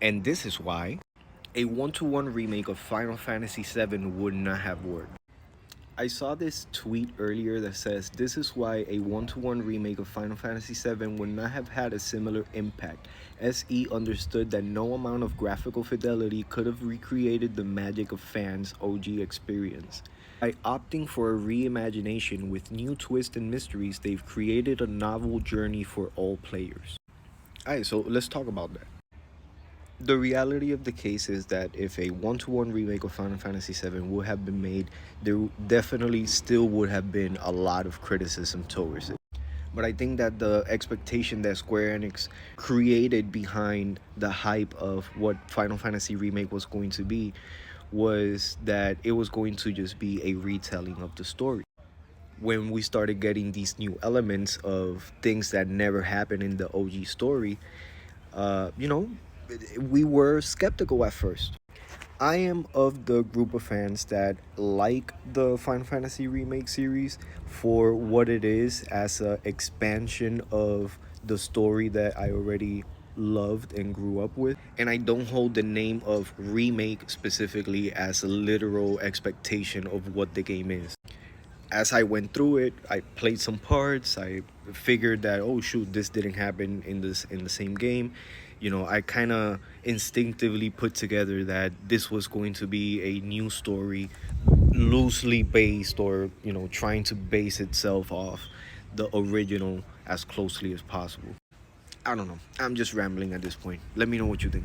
And this is why a one-to-one remake of Final Fantasy VII would not have worked. I saw this tweet earlier that says this is why a one-to-one remake of Final Fantasy VII would not have had a similar impact. SE understood that no amount of graphical fidelity could have recreated the magic of fans' OG experience. By opting for a reimagination with new twists and mysteries, they've created a novel journey for all players. Alright, so let's talk about that. The reality of the case is that if a one-to-one remake of Final Fantasy VII would have been made, there definitely still would have been a lot of criticism towards it. But I think that the expectation that Square Enix created behind the hype of what Final Fantasy Remake was going to be was that it was going to just be a retelling of the story. When we started getting these new elements of things that never happened in the OG story, uh, you know, we were skeptical at first. I am of the group of fans that like the Final Fantasy Remake series for what it is as an expansion of the story that I already loved and grew up with. And I don't hold the name of remake specifically as a literal expectation of what the game is. As I went through it, I played some parts. I figured that, oh shoot, this didn't happen in the same game. I kind of instinctively put together that this was going to be a new story, loosely based, or trying to base itself off the original as closely as possible. I don't know. I'm just rambling at this point. Let me know what you think.